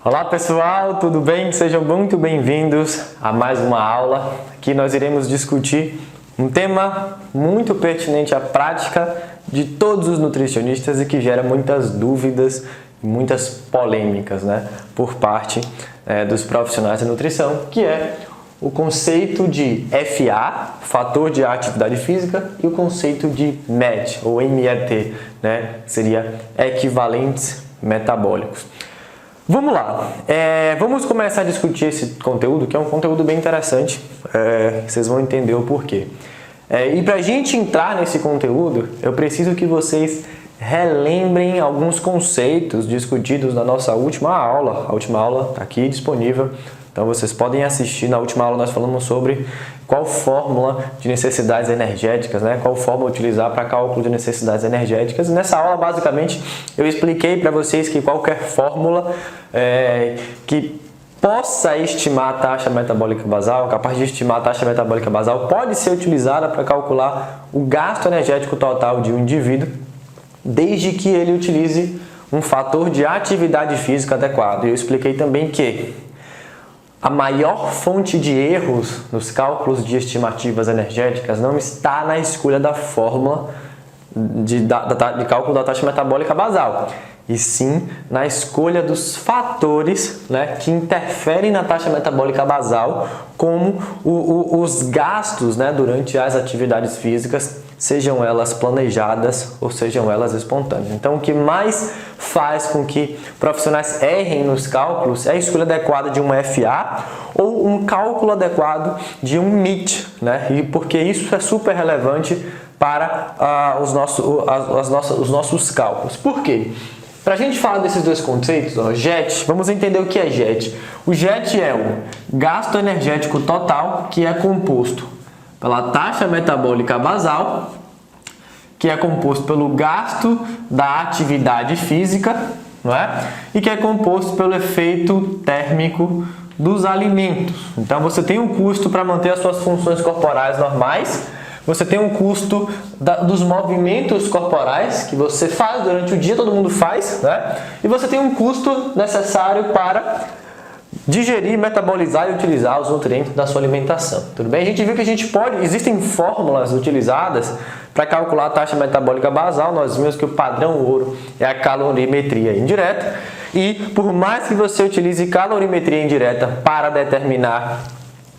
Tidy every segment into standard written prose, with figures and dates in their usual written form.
Olá pessoal, tudo bem? Sejam muito bem-vindos a mais uma aula. Aqui nós iremos discutir um tema muito pertinente à prática de todos os nutricionistas e que gera muitas dúvidas e muitas polêmicas, por parte dos profissionais da nutrição, que é o conceito de FA, fator de atividade física, e o conceito de MET, ou MET, seria equivalentes metabólicos. Vamos lá, vamos começar a discutir esse conteúdo, que é um conteúdo bem interessante, vocês vão entender o porquê. E para a gente entrar nesse conteúdo, eu preciso que vocês relembrem alguns conceitos discutidos na nossa última aula. A última aula está aqui disponível, então vocês podem assistir. Na última aula nós falamos sobre qual fórmula de necessidades energéticas, qual fórmula utilizar para cálculo de necessidades energéticas. E nessa aula, basicamente, eu expliquei para vocês que qualquer fórmula que possa estimar a taxa metabólica basal, capaz de estimar a taxa metabólica basal, pode ser utilizada para calcular o gasto energético total de um indivíduo, desde que ele utilize um fator de atividade física adequado. E eu expliquei também que a maior fonte de erros nos cálculos de estimativas energéticas não está na escolha da fórmula de cálculo da taxa metabólica basal, e sim na escolha dos fatores que interferem na taxa metabólica basal, como os gastos durante as atividades físicas, sejam elas planejadas ou sejam elas espontâneas. Então, o que mais faz com que profissionais errem nos cálculos é a escolha adequada de um FA ou um cálculo adequado de um MIT, e porque isso é super relevante para os nossos cálculos. Por quê? Para a gente falar desses dois conceitos, JET, vamos entender o que é JET. O JET é o gasto energético total, que é composto pela taxa metabólica basal, que é composto pelo gasto da atividade física, e que é composto pelo efeito térmico dos alimentos. Então você tem um custo para manter as suas funções corporais normais, você tem um custo dos movimentos corporais que você faz durante o dia, todo mundo faz, e você tem um custo necessário para digerir, metabolizar e utilizar os nutrientes da sua alimentação. Tudo bem? A gente viu que existem fórmulas utilizadas para calcular a taxa metabólica basal. Nós vimos que o padrão ouro é a calorimetria indireta, e por mais que você utilize calorimetria indireta para determinar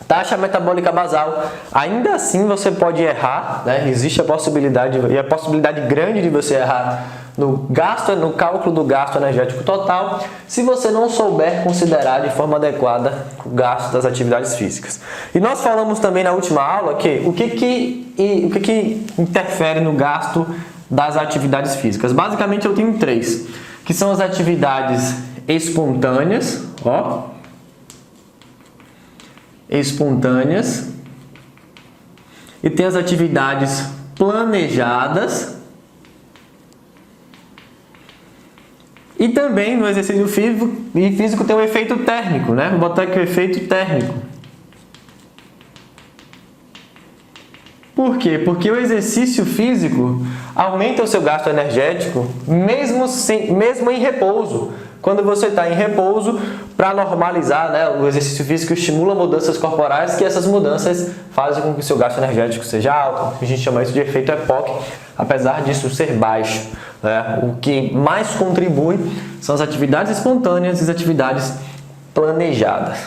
taxa metabólica basal, ainda assim você pode errar, existe a possibilidade, e a possibilidade grande de você errar no cálculo do gasto energético total, se você não souber considerar de forma adequada o gasto das atividades físicas. E nós falamos também na última aula que o que interfere no gasto das atividades físicas. Basicamente eu tenho três, que são as atividades espontâneas, e tem as atividades planejadas, e também no exercício físico tem o efeito térmico, Vou botar aqui o efeito térmico. Por quê? Porque o exercício físico aumenta o seu gasto energético mesmo em repouso. Quando você está em repouso, para normalizar, o exercício físico estimula mudanças corporais, que essas mudanças fazem com que o seu gasto energético seja alto. A gente chama isso de efeito EPOC, apesar disso ser baixo. O que mais contribui são as atividades espontâneas e as atividades planejadas.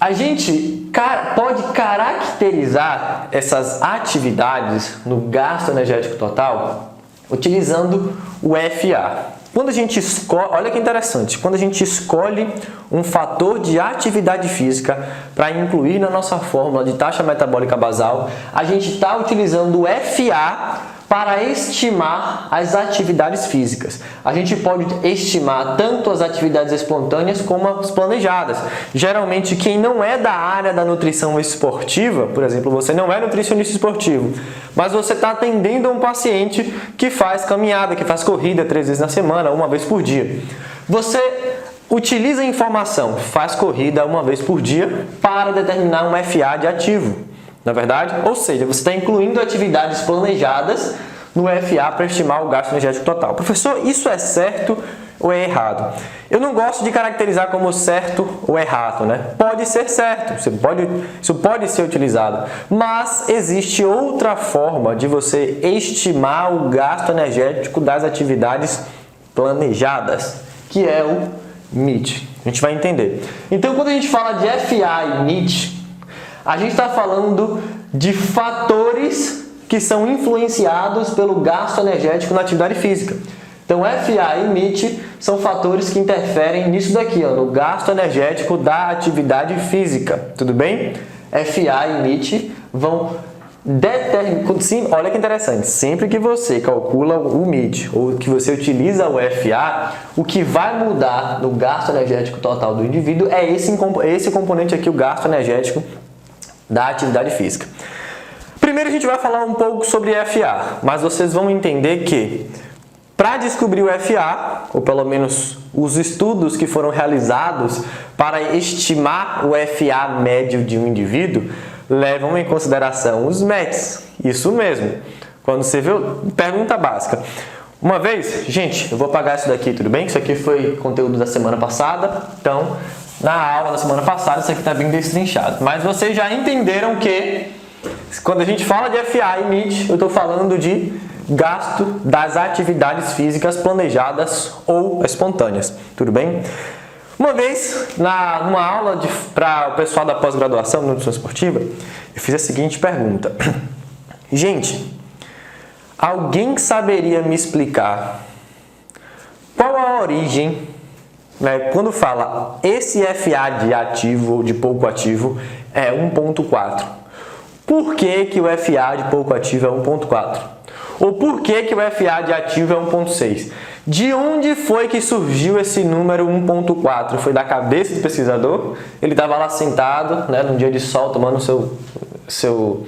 A gente pode caracterizar essas atividades no gasto energético total utilizando o FA. Quando a gente escolhe, olha que interessante, quando a gente escolhe um fator de atividade física para incluir na nossa fórmula de taxa metabólica basal, a gente está utilizando o FA para estimar as atividades físicas. A gente pode estimar tanto as atividades espontâneas como as planejadas. Geralmente, quem não é da área da nutrição esportiva, por exemplo, você não é nutricionista esportivo, mas você está atendendo um paciente que faz caminhada, que faz corrida 3 vezes na semana, 1 vez por dia. Você utiliza a informação, faz corrida 1 vez por dia para determinar um FA de ativo. Na verdade, ou seja, você está incluindo atividades planejadas no FA para estimar o gasto energético total. Professor, isso é certo? ou é errado? Eu não gosto de caracterizar como certo ou errado, né? Pode ser certo, isso pode ser utilizado, mas existe outra forma de você estimar o gasto energético das atividades planejadas, que é o MIT. A gente vai entender. Então, quando a gente fala de FA e MIT, a gente está falando de fatores que são influenciados pelo gasto energético na atividade física. Então, FA e MIT são fatores que interferem nisso daqui, ó, no gasto energético da atividade física. Tudo bem? FA e MIT vão determinar... Olha que interessante, sempre que você calcula o MIT ou que você utiliza o FA, o que vai mudar no gasto energético total do indivíduo é esse componente aqui, o gasto energético da atividade física. Primeiro a gente vai falar um pouco sobre FA, mas vocês vão entender que para descobrir o FA, ou pelo menos os estudos que foram realizados para estimar o FA médio de um indivíduo, levam em consideração os METs. Isso mesmo. Quando você viu, pergunta básica. Uma vez, gente, eu vou apagar isso daqui, tudo bem? Isso aqui foi conteúdo da semana passada, então na aula da semana passada isso aqui está bem destrinchado. Mas vocês já entenderam que quando a gente fala de FA e MIT, eu estou falando de gasto das atividades físicas planejadas ou espontâneas, tudo bem? Uma vez, numa aula para o pessoal da pós-graduação de nutrição esportiva, eu fiz a seguinte pergunta. Gente, alguém saberia me explicar qual a origem, né, quando fala esse FA de ativo ou de pouco ativo é 1.4? Por que que o FA de pouco ativo é 1.4? Ou por que que o FA de ativo é 1.6? De onde foi que surgiu esse número 1.4? Foi da cabeça do pesquisador? Ele estava lá sentado, né, num dia de sol, tomando seu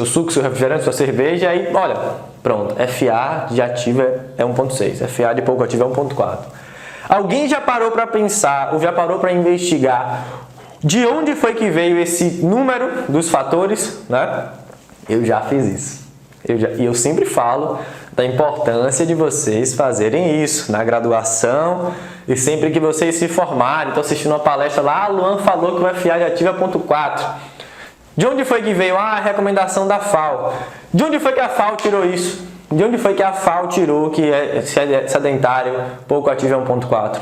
suco, seu refrigerante, sua cerveja, e aí, olha, pronto, FA de ativo é 1.6, FA de pouco ativo é 1.4. Alguém já parou para pensar, ou já parou para investigar de onde foi que veio esse número dos fatores, né? Eu já fiz isso. E eu sempre falo da importância de vocês fazerem isso na graduação e sempre que vocês se formarem. Estou assistindo uma palestra lá, a Luan falou que o FA de ativo é 0.4. De onde foi que veio a recomendação da FAO? De onde foi que a FAO tirou isso? De onde foi que a FAO tirou que é sedentário, pouco ativo é 1.4?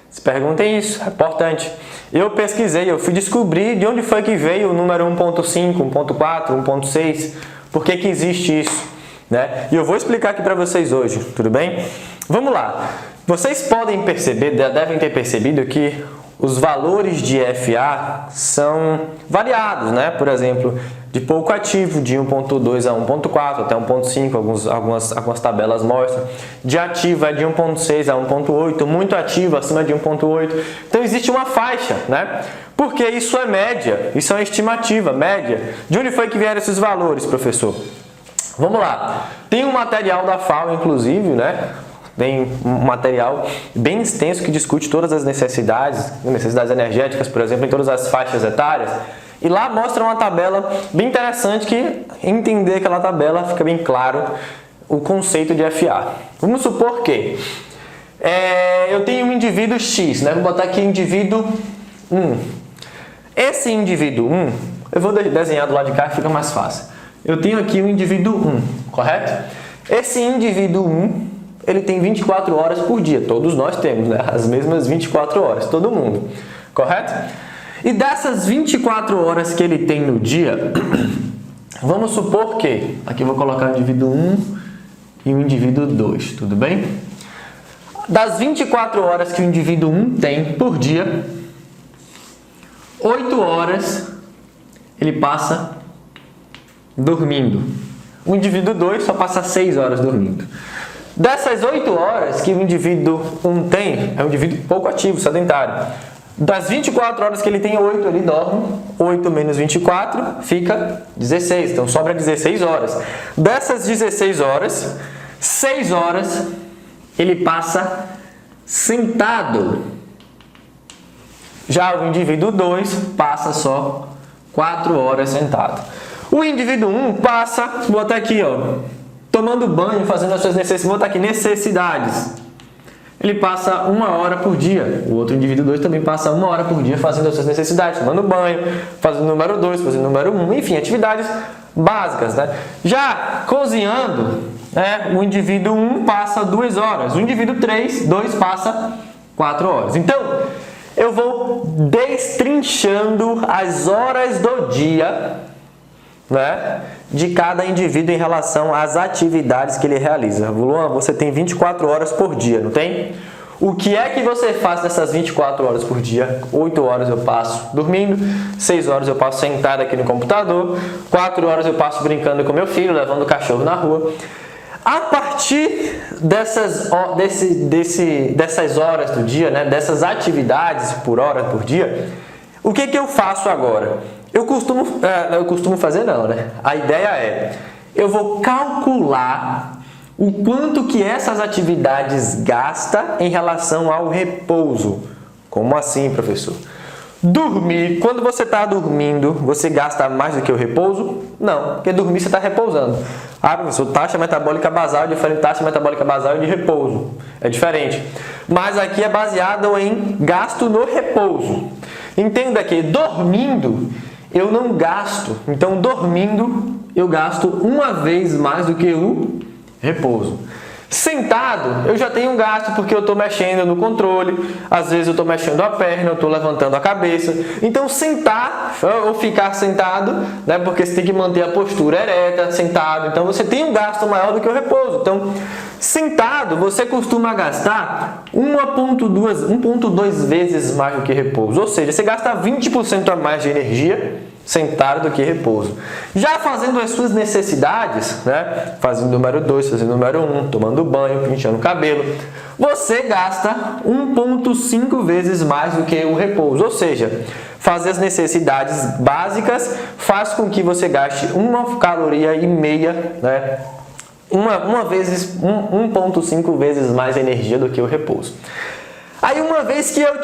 Se perguntem isso, é importante. Eu pesquisei, eu fui descobrir de onde foi que veio o número 1.5, 1.4, 1.6, por que que existe isso, né? E eu vou explicar aqui para vocês hoje, tudo bem? Vamos lá. Vocês podem perceber, devem ter percebido que os valores de FA são variados, né? Por exemplo, de pouco ativo, de 1.2 a 1.4, até 1.5, algumas tabelas mostram. De ativo é de 1.6 a 1.8, muito ativo, acima de 1.8. Então existe uma faixa, né? Porque isso é média, isso é uma estimativa, média. De onde foi que vieram esses valores, professor? Vamos lá. Tem um material da FAO, inclusive, né? Tem um material bem extenso que discute todas as necessidades energéticas, por exemplo, em todas as faixas etárias. E lá mostra uma tabela bem interessante que, entender aquela tabela, fica bem claro o conceito de FA. Vamos supor que eu tenho um indivíduo X, né? Vou botar aqui indivíduo 1. Esse indivíduo 1, eu vou desenhar do lado de cá que fica mais fácil. Eu tenho aqui o indivíduo 1, correto? Esse indivíduo 1, ele tem 24 horas por dia. Todos nós temos, né? As mesmas 24 horas, todo mundo, correto? E dessas 24 horas que ele tem no dia, vamos supor que, aqui eu vou colocar o indivíduo 1 e o indivíduo 2, tudo bem? Das 24 horas que o indivíduo 1 tem por dia, 8 horas ele passa dormindo. O indivíduo 2 só passa 6 horas dormindo. Dessas 8 horas que o indivíduo 1 tem, é um indivíduo pouco ativo, sedentário. Das 24 horas que ele tem, 8 ele dorme. 8 menos 24 fica 16, então sobra 16 horas. Dessas 16 horas, 6 horas ele passa sentado. Já o indivíduo 2 passa só 4 horas sentado. O indivíduo 1 passa, vou botar aqui, ó, tomando banho, fazendo as suas necessidades, vou botar aqui necessidades. ele passa 1 hora por dia. O outro indivíduo 2 também passa 1 hora por dia fazendo as suas necessidades, tomando banho, fazendo o número 2, fazendo o número 1, enfim, atividades básicas, né? Já cozinhando, né, o indivíduo 1 passa 2 horas, o indivíduo 2 passa 4 horas. Então, eu vou destrinchando as horas do dia, né, de cada indivíduo em relação às atividades que ele realiza. Luan, você tem 24 horas por dia, não tem? O que é que você faz nessas 24 horas por dia? 8 horas eu passo dormindo, 6 horas eu passo sentado aqui no computador, 4 horas eu passo brincando com meu filho, levando o cachorro na rua. A partir dessas horas do dia, né, dessas atividades por hora por dia, o que eu faço agora? Eu costumo fazer não, né? A ideia é, eu vou calcular o quanto que essas atividades gastam em relação ao repouso. Como assim, professor? Dormir, quando você está dormindo, você gasta mais do que o repouso? Não, porque dormir você está repousando. Ah, professor, taxa metabólica basal é diferente de taxa metabólica basal e de repouso. É diferente. Mas aqui é baseado em gasto no repouso. Entenda que dormindo eu não gasto. Então, dormindo eu gasto 1 vez mais do que o repouso. Sentado, eu já tenho um gasto porque eu estou mexendo no controle, às vezes eu estou mexendo a perna, eu estou levantando a cabeça. Então, sentar ou ficar sentado, né, porque você tem que manter a postura ereta, sentado. Então, você tem um gasto maior do que o repouso. Então, sentado, você costuma gastar 1,2 vezes mais do que repouso. Ou seja, você gasta 20% a mais de energia sentado do que repouso. Já fazendo as suas necessidades, né? Fazendo o número 2, fazendo o número 1, tomando banho, penteando o cabelo, você gasta 1,5 vezes mais do que o repouso. Ou seja, fazer as necessidades básicas faz com que você gaste 1,5 caloria, né? 1,5 vezes mais energia do que o repouso. Aí, uma vez que eu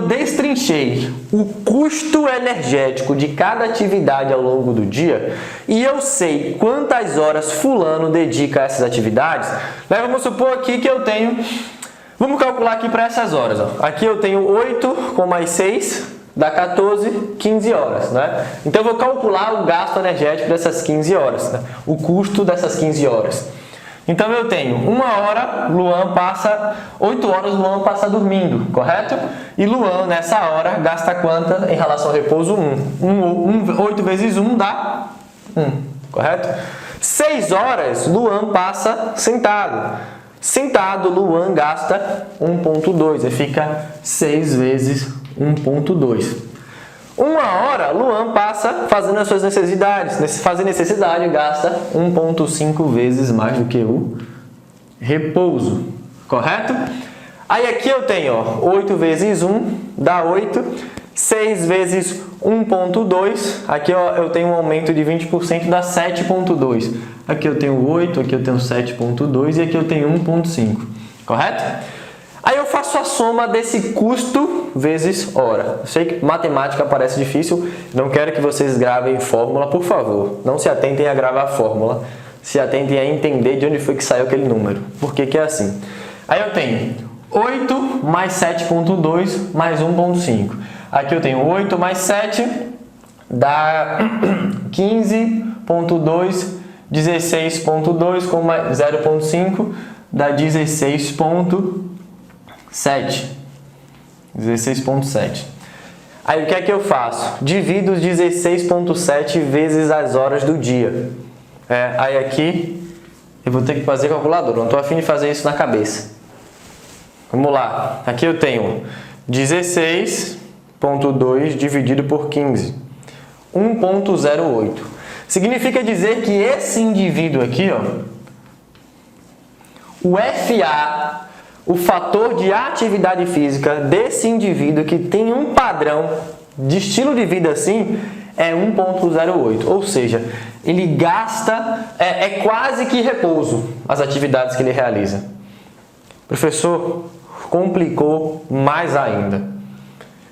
destrinchei o custo energético de cada atividade ao longo do dia e eu sei quantas horas fulano dedica a essas atividades, né? Vamos supor aqui que eu tenho, vamos calcular aqui para essas horas, ó. Aqui eu tenho 8 com mais 6, dá 14, 15 horas, né? Então, eu vou calcular o gasto energético dessas 15 horas, né? O custo dessas 15 horas. Então, eu tenho 1 hora, 8 horas Luan passa dormindo, correto? E Luan, nessa hora, gasta quanta em relação ao repouso? 8 vezes 1 dá 1, correto? 6 horas, Luan passa sentado. Sentado, Luan gasta 1,2, aí fica 6 vezes 1,2. 1 hora, Luan passa fazendo as suas necessidades. Fazer necessidade gasta 1,5 vezes mais do que o repouso, correto? Aí aqui eu tenho, ó, 8 vezes 1 dá 8, 6 vezes 1,2, aqui ó, eu tenho um aumento de 20%, dá 7,2. Aqui eu tenho 8, aqui eu tenho 7,2 e aqui eu tenho 1,5, correto? Aí eu faço a soma desse custo vezes hora. Eu sei que matemática parece difícil, não quero que vocês gravem fórmula, por favor. Não se atentem a gravar a fórmula, se atentem a entender de onde foi que saiu aquele número. Por que que é assim? Aí eu tenho 8 mais 7,2 mais 1,5. Aqui eu tenho 8 mais 7 dá 15,2, 16,2 com mais 0,5 dá 16,7. Aí o que é que eu faço? Divido os 16,7 vezes as horas do dia. Aí aqui eu vou ter que fazer calculadora, não estou a fim de fazer isso na cabeça. Vamos lá, aqui eu tenho 16,2 dividido por 15, 1,08. Significa dizer que esse indivíduo aqui, ó, o FA, o fator de atividade física desse indivíduo que tem um padrão de estilo de vida assim, é 1,08. Ou seja, ele gasta, é quase que repouso as atividades que ele realiza. Professor, complicou mais ainda.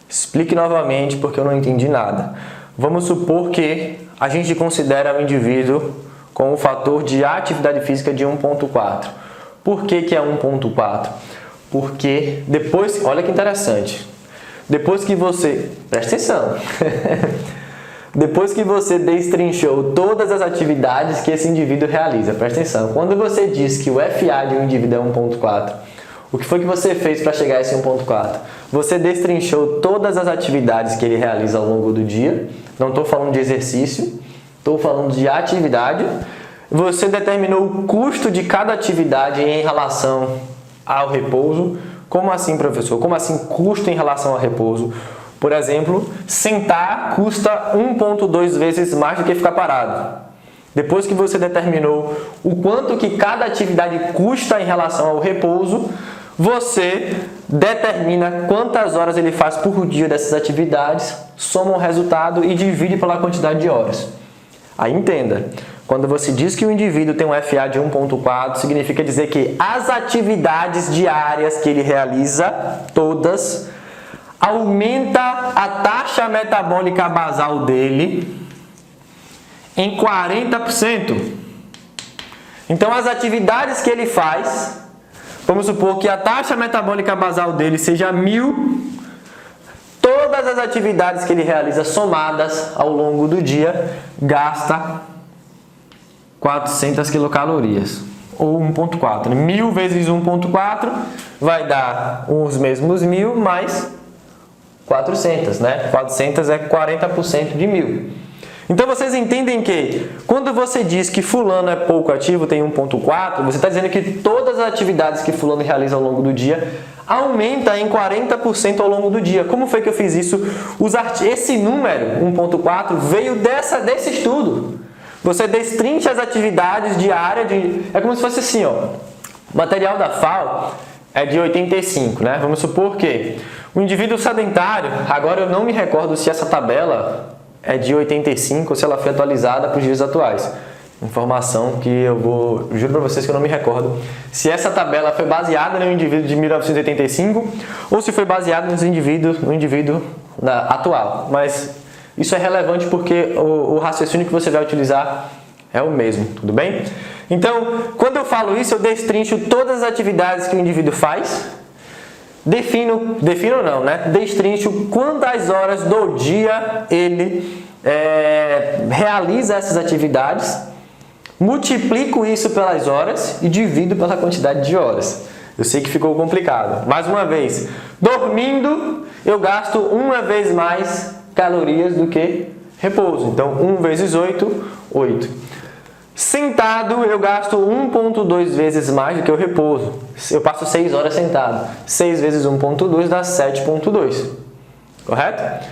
Explique novamente porque eu não entendi nada. Vamos supor que a gente considera o indivíduo com o fator de atividade física de 1,4. Por que que é 1,4? Porque depois, olha que interessante, depois que você, presta atenção, depois que você destrinchou todas as atividades que esse indivíduo realiza, presta atenção, quando você diz que o FA de um indivíduo é 1.4, o que foi que você fez para chegar a esse 1.4? Você destrinchou todas as atividades que ele realiza ao longo do dia, não estou falando de exercício, estou falando de atividade. Você determinou o custo de cada atividade em relação ao repouso. Como assim, professor? Como assim custo em relação ao repouso? Por exemplo, sentar custa 1.2 vezes mais do que ficar parado. Depois que você determinou o quanto que cada atividade custa em relação ao repouso, você determina quantas horas ele faz por dia dessas atividades, soma o resultado e divide pela quantidade de horas. Aí entenda, quando você diz que o indivíduo tem um FA de 1.4, significa dizer que as atividades diárias que ele realiza, todas, aumenta a taxa metabólica basal dele em 40%. Então, as atividades que ele faz, vamos supor que a taxa metabólica basal dele seja 1000, todas as atividades que ele realiza somadas ao longo do dia gasta 400 quilocalorias, ou 1.4. 1000 vezes 1.4 vai dar os mesmos 1000 mais 400, né? 400 é 40% de 1000. Então vocês entendem que quando você diz que fulano é pouco ativo, tem 1.4, você está dizendo que todas as atividades que fulano realiza ao longo do dia aumenta em 40% ao longo do dia. Como foi que eu fiz isso? Esse número, 1.4, veio desse estudo. Você destrincha as atividades diárias, é como se fosse assim, ó. O material da FAO é de 85, né? Vamos supor que o indivíduo sedentário, agora eu não me recordo se essa tabela é de 85 ou se ela foi atualizada para os dias atuais. Informação que juro para vocês que eu não me recordo se essa tabela foi baseada no indivíduo de 1985 ou se foi baseada no indivíduo atual. Mas isso é relevante porque o raciocínio que você vai utilizar é o mesmo, tudo bem? Então, quando eu falo isso, eu destrincho todas as atividades que o indivíduo faz, defino não, né? Destrincho quantas horas do dia ele realiza essas atividades, multiplico isso pelas horas e divido pela quantidade de horas. Eu sei que ficou complicado. Mais uma vez, dormindo eu gasto uma vez mais calorias do que repouso. Então, 1 vezes 8, 8. Sentado, eu gasto 1.2 vezes mais do que o repouso. Eu passo 6 horas sentado. 6 vezes 1.2 dá 7.2. Correto?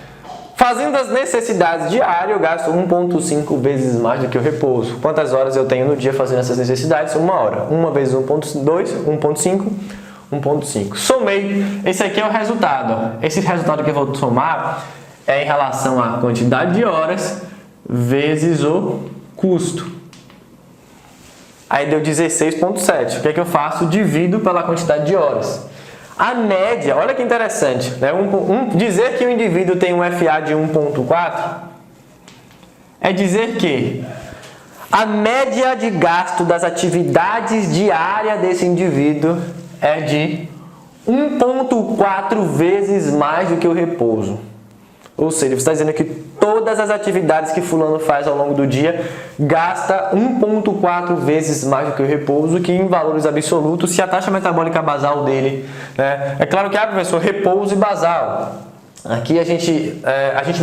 Fazendo as necessidades diárias, eu gasto 1.5 vezes mais do que o repouso. Quantas horas eu tenho no dia fazendo essas necessidades? 1 hora. 1 vezes 1.2, 1.5, 1.5. Somei. Esse aqui é o resultado. Esse resultado que eu vou somar é em relação à quantidade de horas vezes o custo. Aí deu 16.7. O que é que eu faço? Divido pela quantidade de horas. A média, olha que interessante, né? Dizer que o indivíduo tem um FA de 1.4 é dizer que a média de gasto das atividades diárias desse indivíduo é de 1.4 vezes mais do que o repouso. Ou seja, você está dizendo que todas as atividades que fulano faz ao longo do dia gasta 1.4 vezes mais do que o repouso, que em valores absolutos, se a taxa metabólica basal dele, né? É claro que, professor, repouso e basal. Aqui a gente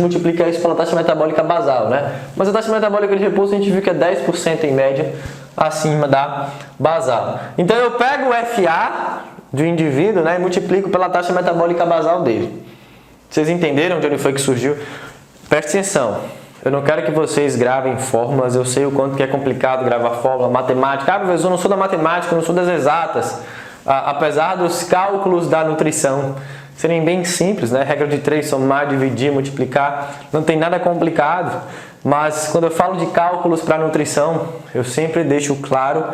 multiplica isso pela taxa metabólica basal, né? Mas a taxa metabólica de repouso a gente viu que é 10% em média acima da basal. Então eu pego o FA do indivíduo, né, e multiplico pela taxa metabólica basal dele. Vocês entenderam de onde foi que surgiu? Preste atenção, eu não quero que vocês gravem fórmulas, eu sei o quanto que é complicado gravar fórmula, matemática. Professor, eu não sou da matemática, eu não sou das exatas. Apesar dos cálculos da nutrição serem bem simples, né? Regra de 3, somar, dividir, multiplicar, não tem nada complicado. Mas quando eu falo de cálculos para nutrição, eu sempre deixo claro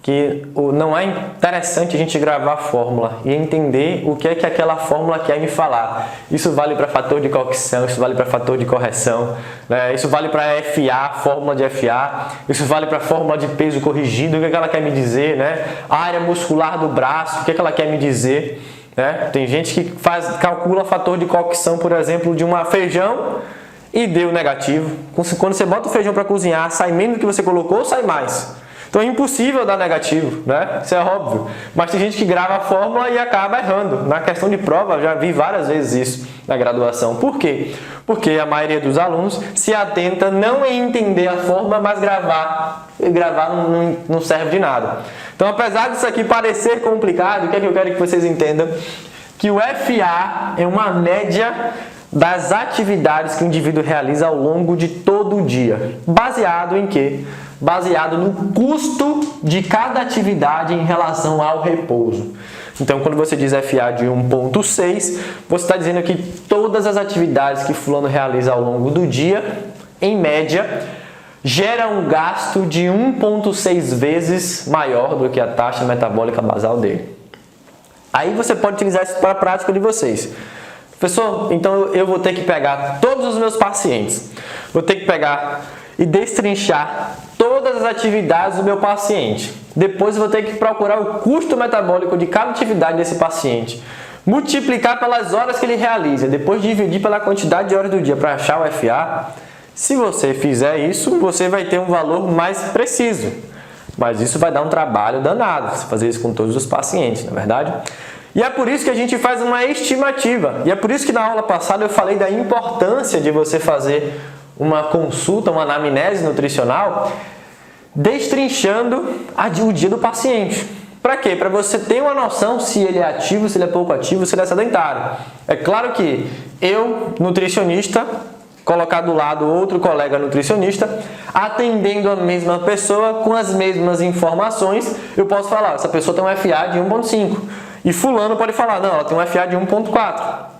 que não é interessante a gente gravar a fórmula e entender o que é que aquela fórmula quer me falar. Isso vale para fator de cocção, isso vale para fator de correção, né? Isso vale para FA, fórmula de FA, isso vale para fórmula de peso corrigido, o que é que ela quer me dizer, né? Área muscular do braço, o que é que ela quer me dizer, né? Tem gente que calcula fator de cocção, por exemplo, de um feijão e deu negativo. Quando você bota o feijão para cozinhar, sai menos do que você colocou ou sai mais? Então é impossível dar negativo, né? Isso é óbvio. Mas tem gente que grava a fórmula e acaba errando. Na questão de prova, já vi várias vezes isso na graduação. Por quê? Porque a maioria dos alunos se atenta não em entender a fórmula, mas gravar. E gravar não serve de nada. Então, apesar disso aqui parecer complicado, o que é que eu quero que vocês entendam? Que o FA é uma média das atividades que o indivíduo realiza ao longo de todo o dia. Baseado em quê? Baseado no custo de cada atividade em relação ao repouso. Então, quando você diz FA de 1,6, você está dizendo que todas as atividades que fulano realiza ao longo do dia, em média, gera um gasto de 1,6 vezes maior do que a taxa metabólica basal dele. Aí você pode utilizar isso para a prática de vocês. Professor, então eu vou ter que pegar todos os meus pacientes, vou ter que pegar e destrinchar todas as atividades do meu paciente. Depois eu vou ter que procurar o custo metabólico de cada atividade desse paciente, multiplicar pelas horas que ele realiza, depois dividir pela quantidade de horas do dia para achar o FA. Se você fizer isso, você vai ter um valor mais preciso. Mas isso vai dar um trabalho danado, você fazer isso com todos os pacientes, não é verdade? E é por isso que a gente faz uma estimativa. E é por isso que na aula passada eu falei da importância de você fazer uma consulta, uma anamnese nutricional, destrinchando o dia do paciente. Para quê? Para você ter uma noção se ele é ativo, se ele é pouco ativo, se ele é sedentário. É claro que eu, nutricionista, colocar do lado outro colega nutricionista, atendendo a mesma pessoa com as mesmas informações, eu posso falar, essa pessoa tem um FA de 1,5. E fulano pode falar, não, ela tem um FA de 1,4.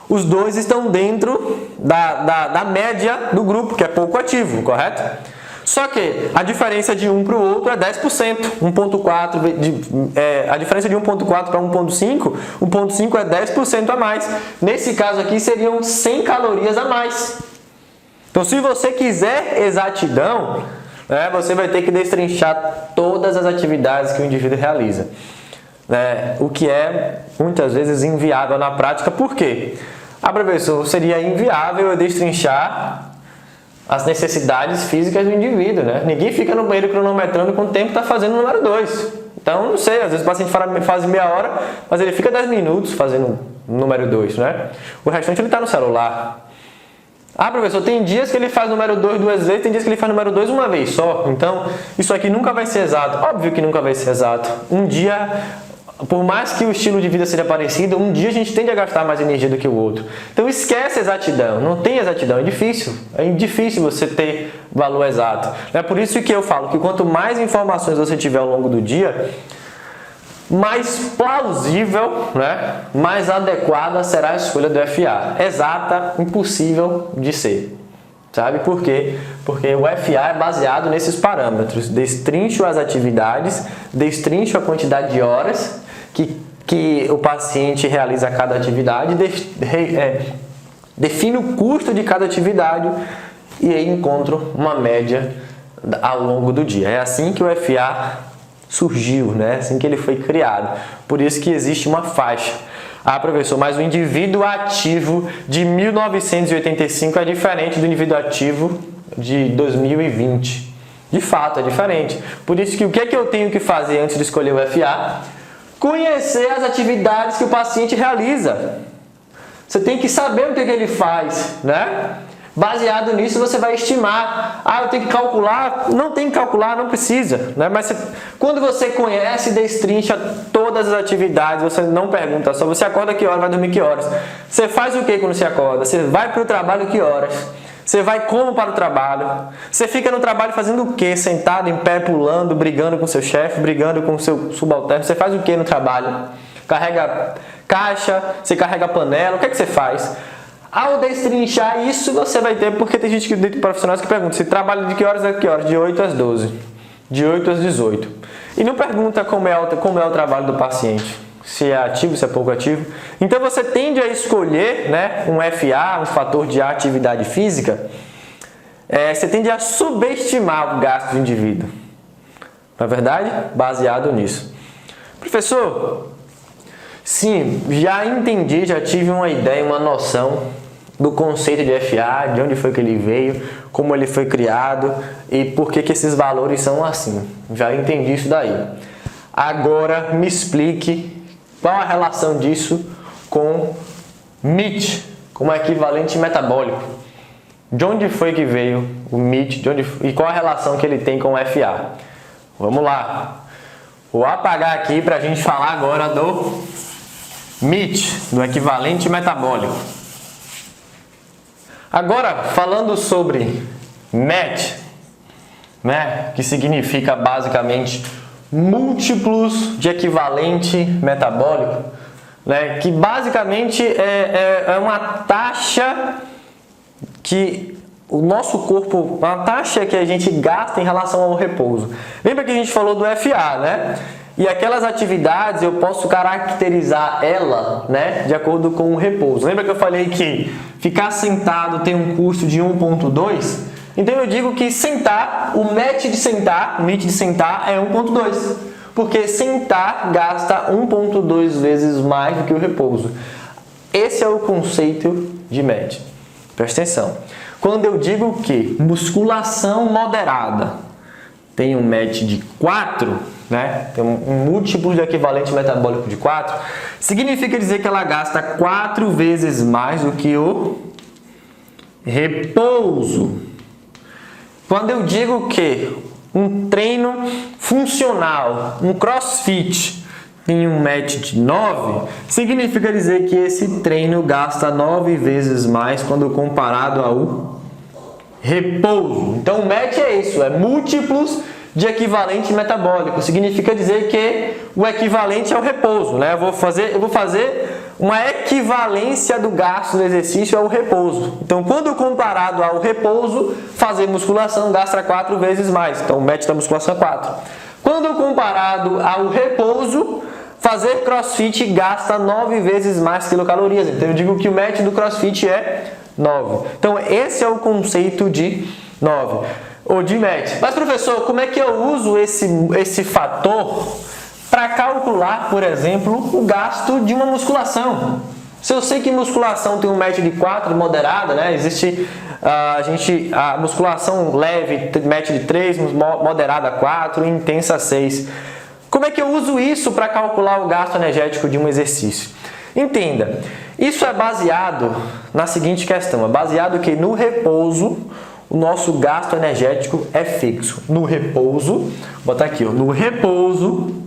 Os dois estão dentro da média do grupo, que é pouco ativo, correto? Só que a diferença de um para o outro é 10%. 1,4, a diferença de 1,4 para 1,5, 1,5 é 10% a mais. Nesse caso aqui seriam 100 calorias a mais. Então, se você quiser exatidão, você vai ter que destrinchar todas as atividades que o indivíduo realiza. O que é muitas vezes inviável na prática. Por quê? Professor, seria inviável eu destrinchar as necessidades físicas do indivíduo, né? Ninguém fica no banheiro cronometrando quanto tempo está fazendo o número 2. Então, não sei, às vezes o paciente faz meia hora, mas ele fica 10 minutos fazendo o número 2, né? O restante ele está no celular. Professor, tem dias que ele faz número 2 duas vezes, tem dias que ele faz número 2 uma vez só. Então, isso aqui nunca vai ser exato. Óbvio que nunca vai ser exato. Um dia, por mais que o estilo de vida seja parecido, um dia a gente tende a gastar mais energia do que o outro. Então, esquece a exatidão. Não tem exatidão, é difícil. É difícil você ter valor exato. É por isso que eu falo que quanto mais informações você tiver ao longo do dia, mais plausível, mais adequada será a escolha do FA. Exata, impossível de ser. Sabe por quê? Porque o FA é baseado nesses parâmetros. Destrincho as atividades, destrincho a quantidade de horas que o paciente realiza cada atividade, defino o custo de cada atividade e aí encontro uma média ao longo do dia. É assim que o FA surgiu, assim que ele foi criado. Por isso que existe uma faixa. Professor, mas o indivíduo ativo de 1985 é diferente do indivíduo ativo de 2020. De fato, é diferente. Por isso que o que é que eu tenho que fazer antes de escolher o FA? Conhecer as atividades que o paciente realiza. Você tem que saber o que ele faz, Baseado nisso, você vai estimar. Eu tenho que calcular? Não tem que calcular, não precisa. Mas quando você conhece e destrincha todas as atividades, você não pergunta só, você acorda que horas, vai dormir que horas. Você faz o que quando você acorda? Você vai para o trabalho que horas? Você vai como para o trabalho? Você fica no trabalho fazendo o quê? Sentado, em pé, pulando, brigando com seu chefe, brigando com seu subalterno. Você faz o que no trabalho? Carrega caixa, você carrega panela, o que é que você faz? Ao destrinchar isso, você vai ter, porque tem profissionais que perguntam, se trabalha de que horas a que horas? De 8 às 12, de 8 às 18. e não pergunta como é o trabalho do paciente, se é ativo, se é pouco ativo. Então você tende a escolher, né, um FA, um fator de atividade física, você tende a subestimar o gasto do indivíduo. Na verdade, baseado nisso. Professor, sim, já entendi, já tive uma ideia, uma noção do conceito de FA, de onde foi que ele veio, como ele foi criado e por que esses valores são assim. Já entendi isso daí. Agora me explique qual a relação disso com MIT, como equivalente metabólico. De onde foi que veio o MIT e qual a relação que ele tem com o FA? Vamos lá. Vou apagar aqui para a gente falar agora do MIT, do equivalente metabólico. Agora, falando sobre MET, né, que significa basicamente múltiplos de equivalente metabólico, né, que basicamente é uma taxa que o nosso corpo, uma taxa que a gente gasta em relação ao repouso. Lembra que a gente falou do FA, né? E aquelas atividades eu posso caracterizar ela, né, de acordo com o repouso. Lembra que eu falei que ficar sentado tem um custo de 1,2? Então eu digo que sentar, o MIT de sentar é 1,2. Porque sentar gasta 1,2 vezes mais do que o repouso. Esse é o conceito de MET. Presta atenção. Quando eu digo que musculação moderada tem um MET de 4, né? Tem um múltiplo de equivalente metabólico de 4, significa dizer que ela gasta 4 vezes mais do que o repouso. Quando eu digo que um treino funcional, um crossfit, tem um MET de 9, significa dizer que esse treino gasta 9 vezes mais quando comparado ao repouso. Então o MET é isso, é múltiplos de equivalente metabólico. Significa dizer que o equivalente é o repouso, né? Eu vou fazer uma equivalência do gasto do exercício ao repouso. Então, quando comparado ao repouso, fazer musculação gasta 4 vezes mais. Então, o MET da musculação é 4. Quando comparado ao repouso, fazer crossfit gasta 9 vezes mais quilocalorias. Então, eu digo que o MET do crossfit é 9. Então, esse é o conceito de 9. Ou de MET. Mas, professor, como é que eu uso esse fator para calcular, por exemplo, o gasto de uma musculação? Se eu sei que musculação tem um MET de 4, moderada, né? Existe a musculação leve, MET de 3, moderada 4, intensa 6. Como é que eu uso isso para calcular o gasto energético de um exercício? Entenda, isso é baseado na seguinte questão, é baseado que no repouso, o nosso gasto energético é fixo. No repouso, vou botar aqui, ó, no repouso,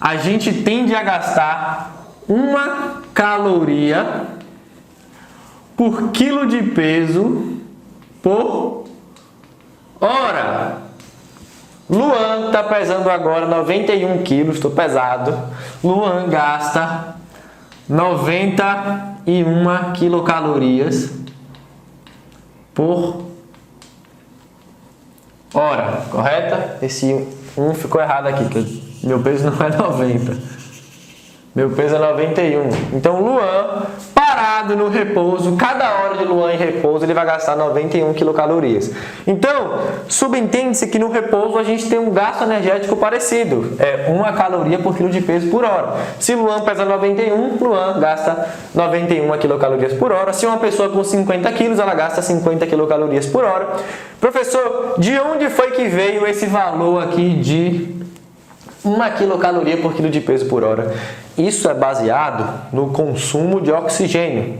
a gente tende a gastar 1 caloria por quilo de peso por hora. Luan está pesando agora 91 quilos, estou pesado. Luan gasta 91 quilocalorias por hora, correta? Esse 1 ficou errado aqui, que meu peso não é 90. Meu peso é 91. Então, Luan, parado no repouso, cada hora de Luan em repouso, ele vai gastar 91 quilocalorias. Então, subentende-se que no repouso a gente tem um gasto energético parecido. É 1 caloria por quilo de peso por hora. Se Luan pesa 91, Luan gasta 91 quilocalorias por hora. Se uma pessoa com 50 quilos, ela gasta 50 quilocalorias por hora. Professor, de onde foi que veio esse valor aqui de 1 quilocaloria por quilo de peso por hora? Isso é baseado no consumo de oxigênio.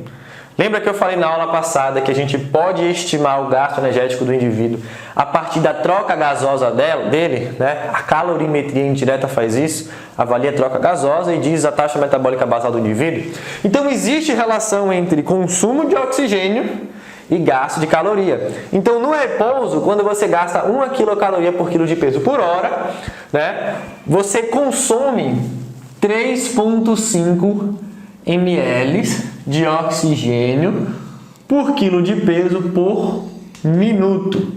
Lembra que eu falei na aula passada que a gente pode estimar o gasto energético do indivíduo a partir da troca gasosa dele, né? A calorimetria indireta faz isso, avalia a troca gasosa e diz a taxa metabólica basal do indivíduo. Então existe relação entre consumo de oxigênio e gasto de caloria. Então, no repouso, quando você gasta 1 quilocaloria por quilo de peso por hora, né, você consome 3,5 ml de oxigênio por quilo de peso por minuto.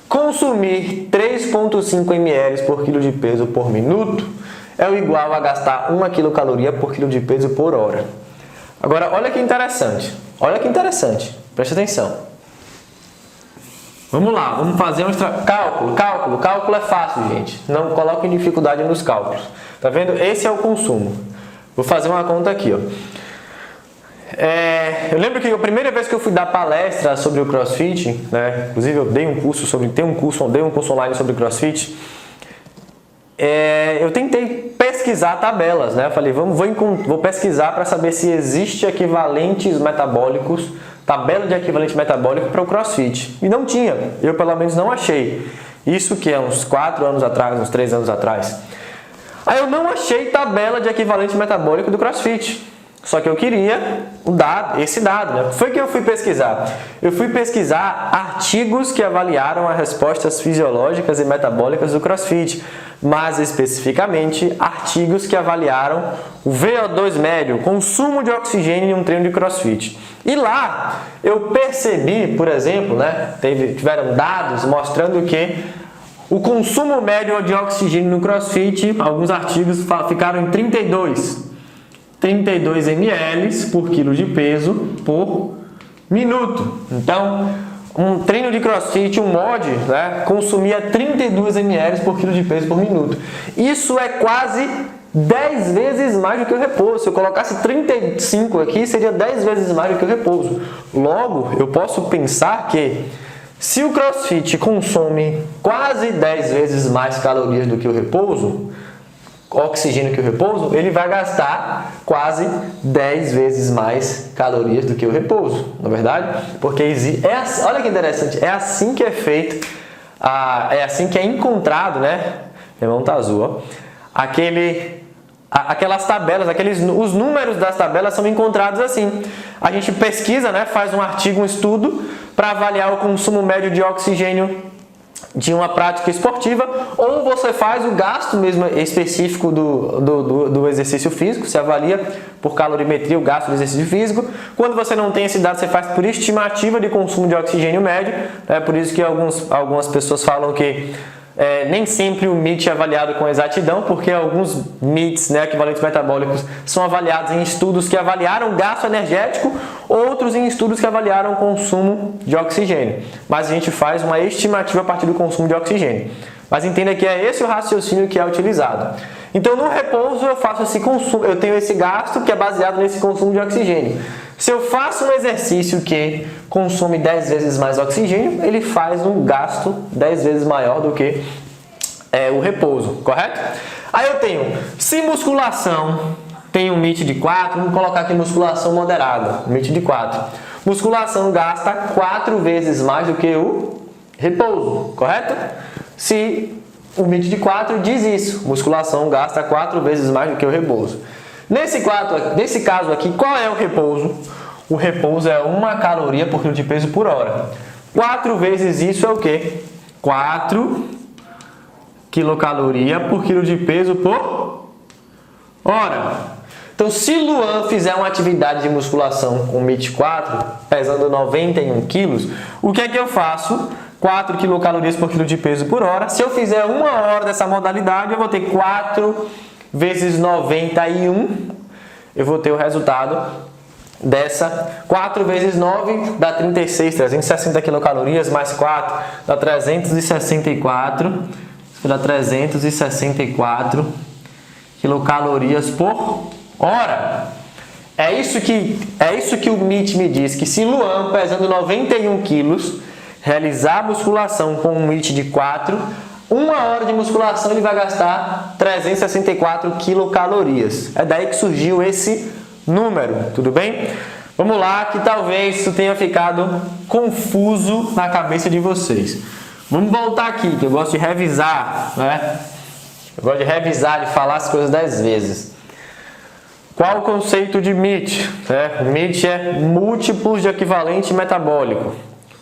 Com consumir 3,5 ml por quilo de peso por minuto é o igual a gastar 1 quilocaloria por quilo de peso por hora. Agora, olha que interessante. Olha que interessante. Presta atenção. Vamos lá, vamos fazer um cálculo. Cálculo é fácil, gente. Não coloquem dificuldade nos cálculos. Tá vendo? Esse é o consumo. Vou fazer uma conta aqui, ó. Eu lembro que a primeira vez que eu fui dar palestra sobre o CrossFit, né? Inclusive eu dei um curso online sobre CrossFit. Eu tentei pesquisar tabelas, né? Eu falei, vou pesquisar para saber se existe equivalentes metabólicos, tabela de equivalente metabólico para o CrossFit. E não tinha, eu pelo menos não achei. Isso que é uns 4 anos atrás, uns 3 anos atrás. Aí eu não achei tabela de equivalente metabólico do CrossFit. Só que eu queria esse dado, né? Foi que eu fui pesquisar. Eu fui pesquisar artigos que avaliaram as respostas fisiológicas e metabólicas do CrossFit, mais especificamente artigos que avaliaram o VO2 médio, o consumo de oxigênio em um treino de CrossFit. E lá eu percebi, por exemplo, né, tiveram dados mostrando que o consumo médio de oxigênio no CrossFit, alguns artigos ficaram em 32 ml por quilo de peso por minuto. Então, um treino de CrossFit, um mod, né, consumia 32 ml por quilo de peso por minuto. Isso é quase 10 vezes mais do que o repouso. Se eu colocasse 35 aqui, seria 10 vezes mais do que o repouso. Logo, eu posso pensar que se o CrossFit consome quase 10 vezes mais calorias do que o repouso, oxigênio que o repouso, ele vai gastar quase 10 vezes mais calorias do que o repouso, não é verdade? Porque olha que interessante, é assim que é feito, é assim que é encontrado, né? Meu irmão tá azul, ó. Aquelas tabelas, os números das tabelas são encontrados assim. A gente pesquisa, né? Faz um artigo, um estudo para avaliar o consumo médio de oxigênio de uma prática esportiva, ou você faz o gasto mesmo específico do exercício físico, se avalia por calorimetria o gasto do exercício físico. Quando você não tem esse dado, você faz por estimativa de consumo de oxigênio médio. É por isso que algumas pessoas falam que nem sempre o MIT é avaliado com exatidão, porque alguns MITs, né, equivalentes metabólicos, são avaliados em estudos que avaliaram gasto energético, outros em estudos que avaliaram o consumo de oxigênio. Mas a gente faz uma estimativa a partir do consumo de oxigênio. Mas entenda que é esse o raciocínio que é utilizado. Então, no repouso, eu tenho esse gasto que é baseado nesse consumo de oxigênio. Se eu faço um exercício que consome 10 vezes mais oxigênio, ele faz um gasto 10 vezes maior do que o repouso, correto? Aí eu tenho, se musculação tem um MIT de 4, vamos colocar aqui musculação moderada, MIT de 4. Musculação gasta 4 vezes mais do que o repouso, correto? Se o MIT de 4 diz isso, musculação gasta 4 vezes mais do que o repouso. Nesse caso aqui, qual é o repouso? O repouso é 1 caloria por quilo de peso por hora. 4 vezes isso é o quê? 4 quilocaloria por quilo de peso por hora. Então, se Luan fizer uma atividade de musculação com MIT 4, pesando 91 quilos, o que é que eu faço? 4 quilocalorias por quilo de peso por hora. Se eu fizer 1 hora dessa modalidade, eu vou ter 4 vezes 91, eu vou ter o resultado dessa. 4 vezes 9 dá 36, 360 quilocalorias, mais 4 dá 364, dá 364 quilocalorias por hora. É isso que o MIT me diz, que se Luan, pesando 91 quilos, realizar musculação com um MIT de 4, 1 hora de musculação ele vai gastar 364 quilocalorias. É daí que surgiu esse número, tudo bem? Vamos lá, que talvez isso tenha ficado confuso na cabeça de vocês. Vamos voltar aqui, que eu gosto de revisar, né? Eu gosto de revisar, de falar as coisas 10 vezes. Qual o conceito de MIT? MIT é múltiplos de equivalente metabólico.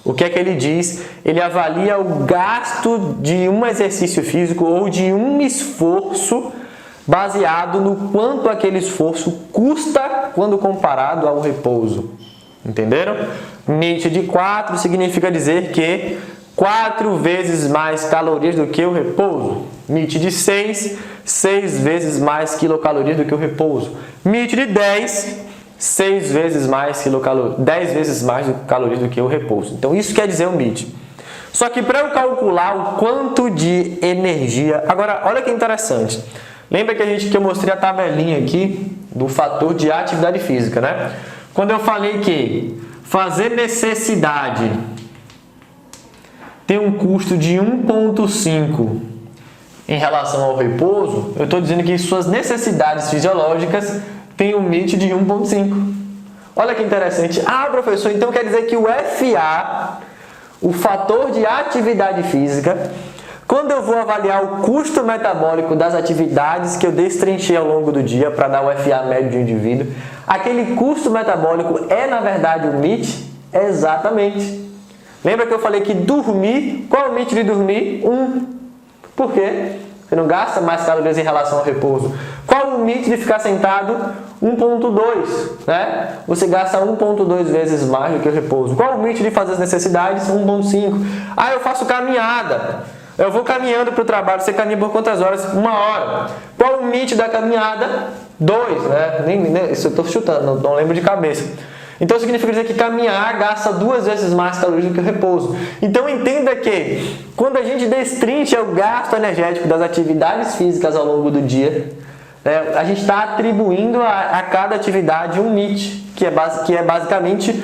O que é que ele diz? Ele avalia o gasto de um exercício físico ou de um esforço baseado no quanto aquele esforço custa quando comparado ao repouso. Entenderam? MIT de 4 significa dizer que 4 vezes mais calorias do que o repouso. MIT de 6, 6 vezes mais quilocalorias do que o repouso. MIT de 10, 6 vezes mais quilocalorias, 10 vezes mais calorias do que o repouso. Então isso quer dizer o MIT. Só que para eu calcular o quanto de energia... Agora, olha que interessante. Lembra que eu mostrei a tabelinha aqui do fator de atividade física, né? Quando eu falei que fazer necessidade tem um custo de 1,5 em relação ao repouso, eu estou dizendo que suas necessidades fisiológicas têm um MIT de 1,5. Olha que interessante. Ah, professor, então quer dizer que o FA, o fator de atividade física, quando eu vou avaliar o custo metabólico das atividades que eu destrinchei ao longo do dia para dar o FA médio de um indivíduo, aquele custo metabólico é, na verdade, o MIT? Exatamente. Lembra que eu falei que dormir, qual é o MIT de dormir? 1. Por quê? Você não gasta mais calorias em relação ao repouso. Qual o MIT de ficar sentado? 1,2, né? Você gasta 1,2 vezes mais do que o repouso. Qual o MIT de fazer as necessidades? 1,5. Ah, eu faço caminhada. Eu vou caminhando para o trabalho. Você caminha por quantas horas? 1 hora. Qual o MIT da caminhada? 2, né? Isso eu estou chutando, não lembro de cabeça. Então significa dizer que caminhar gasta 2 vezes mais calorias do que o repouso. Então entenda que quando a gente destrincha o gasto energético das atividades físicas ao longo do dia, né, a gente está atribuindo a cada atividade um MIT, que é basicamente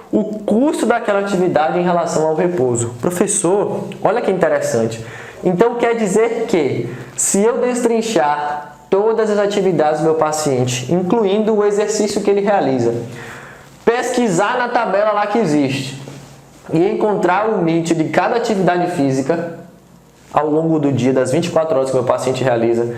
o custo daquela atividade em relação ao repouso. Professor, olha que interessante. Então quer dizer que se eu destrinchar todas as atividades do meu paciente, incluindo o exercício que ele realiza, pesquisar na tabela lá que existe e encontrar o MIT de cada atividade física ao longo do dia, das 24 horas que o meu paciente realiza,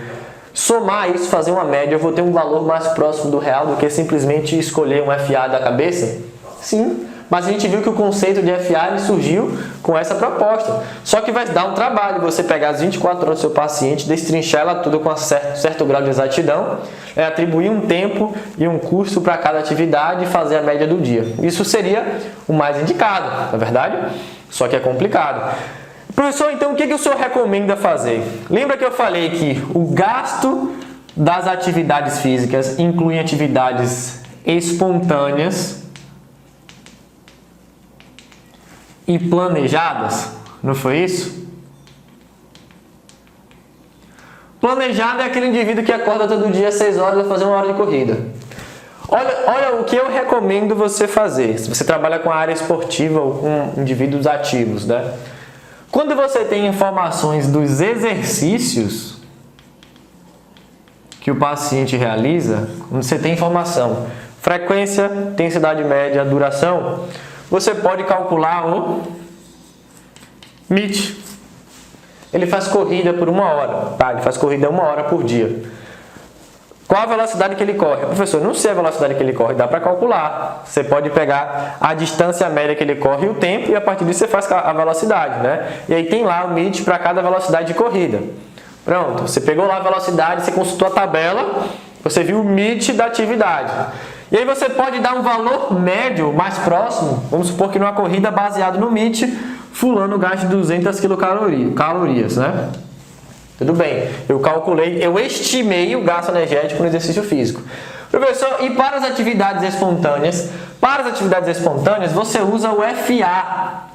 somar isso, fazer uma média, eu vou ter um valor mais próximo do real do que simplesmente escolher um FA da cabeça? Sim, mas a gente viu que o conceito de FA ele surgiu com essa proposta. Só que vai dar um trabalho você pegar as 24 horas do seu paciente, destrinchar ela tudo com um certo grau de exatidão, atribuir um tempo e um custo para cada atividade e fazer a média do dia. Isso seria o mais indicado, não é verdade? Só que é complicado. Professor, então o que o senhor recomenda fazer? Lembra que eu falei que o gasto das atividades físicas inclui atividades espontâneas e planejadas? Não foi isso? Planejado é aquele indivíduo que acorda todo dia às 6 horas para fazer 1 hora de corrida. Olha o que eu recomendo você fazer, se você trabalha com a área esportiva ou com indivíduos ativos, né? Quando você tem informações dos exercícios que o paciente realiza, quando você tem informação, frequência, intensidade média, duração, você pode calcular o MIT. Ele faz corrida por 1 hora, tá? Ele faz corrida 1 hora por dia. Qual a velocidade que ele corre? Professor, não sei a velocidade que ele corre, dá para calcular. Você pode pegar a distância média que ele corre e o tempo, e a partir disso você faz a velocidade, né? E aí tem lá o MIT para cada velocidade de corrida. Pronto, você pegou lá a velocidade, você consultou a tabela, você viu o MIT da atividade. E aí você pode dar um valor médio mais próximo, vamos supor que numa corrida baseado no MIT, fulano gasta 200 quilocalorias, né? Tudo bem, eu estimei o gasto energético no exercício físico. Professor, e para as atividades espontâneas? Para as atividades espontâneas, você usa o FA.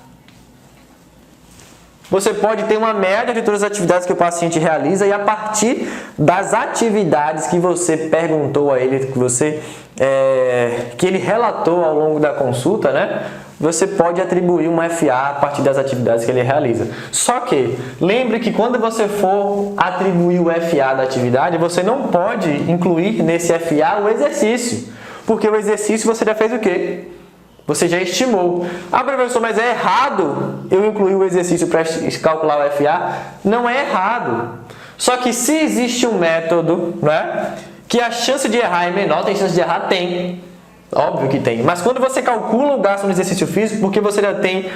Você pode ter uma média de todas as atividades que o paciente realiza e a partir das atividades que você perguntou a ele, que ele relatou ao longo da consulta, né? Você pode atribuir um FA a partir das atividades que ele realiza. Só que, lembre que quando você for atribuir o FA da atividade, você não pode incluir nesse FA o exercício. Porque o exercício você já fez o quê? Você já estimou. Ah, professor, mas é errado eu incluir o exercício para calcular o FA? Não é errado. Só que se existe um método, né, que a chance de errar é menor, tem chance de errar? Tem. Óbvio que tem. Mas quando você calcula o gasto no exercício físico, porque você já tem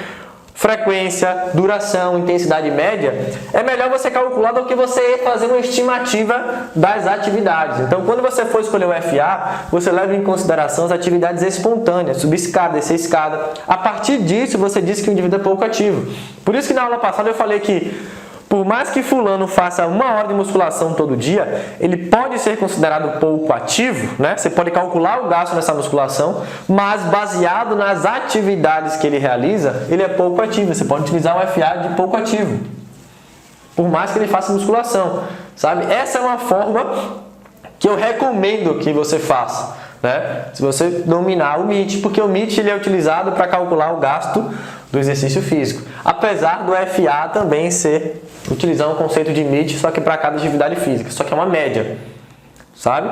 frequência, duração, intensidade média, é melhor você calcular do que você fazer uma estimativa das atividades. Então, quando você for escolher o FA, você leva em consideração as atividades espontâneas, subir escada, descer escada. A partir disso, você diz que o indivíduo é pouco ativo. Por isso que na aula passada eu falei que, por mais que fulano faça 1 hora de musculação todo dia, ele pode ser considerado pouco ativo, né? Você pode calcular o gasto nessa musculação, mas baseado nas atividades que ele realiza, ele é pouco ativo. Você pode utilizar o FA de pouco ativo, por mais que ele faça musculação, sabe? Essa é uma forma que eu recomendo que você faça, né? Se você dominar o MIT, porque o MIT ele é utilizado para calcular o gasto do exercício físico. Apesar do FA também utilizar um conceito de MIT, só que para cada atividade física, só que é uma média, sabe?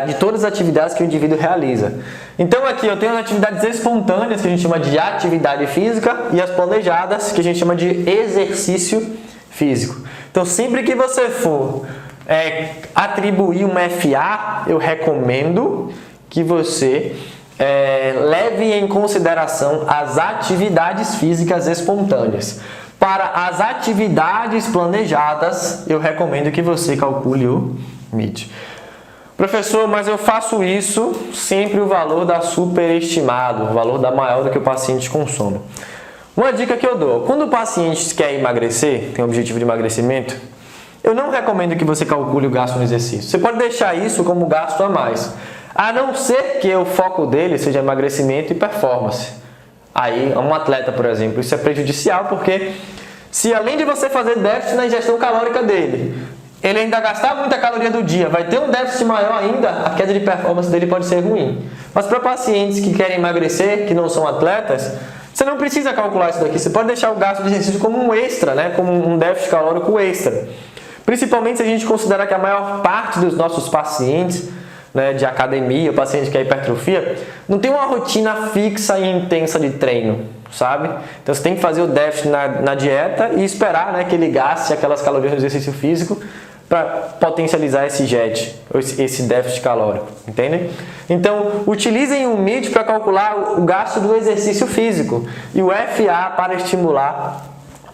De todas as atividades que o indivíduo realiza. Então aqui eu tenho as atividades espontâneas, que a gente chama de atividade física, e as planejadas, que a gente chama de exercício físico. Então sempre que você for atribuir um FA, eu recomendo que você leve em consideração as atividades físicas espontâneas. Para as atividades planejadas, eu recomendo que você calcule o MIT. Professor, mas eu faço isso sempre o valor da superestimado, o valor da maior do que o paciente consome. Uma dica que eu dou, quando o paciente quer emagrecer, tem um objetivo de emagrecimento, eu não recomendo que você calcule o gasto no exercício. Você pode deixar isso como gasto a mais, a não ser que o foco dele seja emagrecimento e performance. Aí, um atleta, por exemplo, isso é prejudicial porque se além de você fazer déficit na ingestão calórica dele, ele ainda gastar muita caloria do dia, vai ter um déficit maior ainda, a queda de performance dele pode ser ruim. Mas para pacientes que querem emagrecer, que não são atletas, você não precisa calcular isso daqui. Você pode deixar o gasto de exercício como um extra, né? Como um déficit calórico extra. Principalmente se a gente considerar que a maior parte dos nossos pacientes, né, de academia, paciente que é hipertrofia, não tem uma rotina fixa e intensa de treino, sabe? Então você tem que fazer o déficit na dieta e esperar, né, que ele gaste aquelas calorias no exercício físico para potencializar esse JET, esse déficit calórico, entendem? Então, utilizem o MIT para calcular o gasto do exercício físico e o FA para estimular,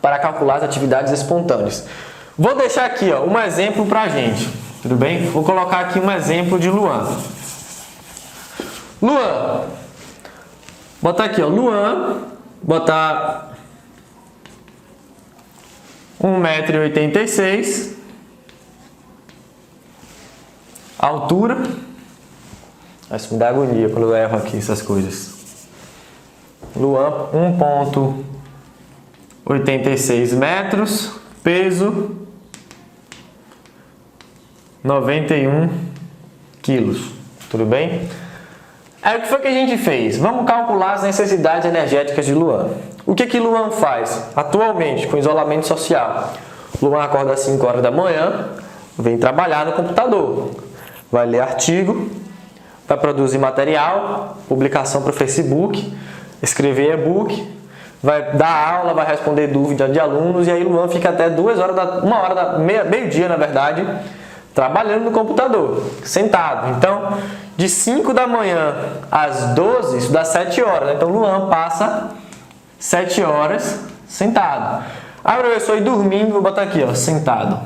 para calcular as atividades espontâneas. Vou deixar aqui um exemplo para a gente. Tudo bem? Vou colocar aqui um exemplo de Luan. Luan. Botar aqui, Luan. Botar 1,86 m. Altura. Isso me dá agonia quando eu erro aqui essas coisas. Luan, 1,86 metros. Peso 91 quilos, tudo bem? Aí o que foi que a gente fez? Vamos calcular as necessidades energéticas de Luan. O que Luan faz atualmente com isolamento social? Luan acorda às 5 horas da manhã, vem trabalhar no computador, vai ler artigo, vai produzir material, publicação para o Facebook, escrever e-book, vai dar aula, vai responder dúvidas de alunos, e aí Luan fica até 1h, meio-dia na verdade, trabalhando no computador, sentado. Então, de 5 da manhã às 12, isso dá 7 horas. Né? Então, Luan passa 7 horas sentado. Aí, professor, e dormindo, vou botar aqui, sentado.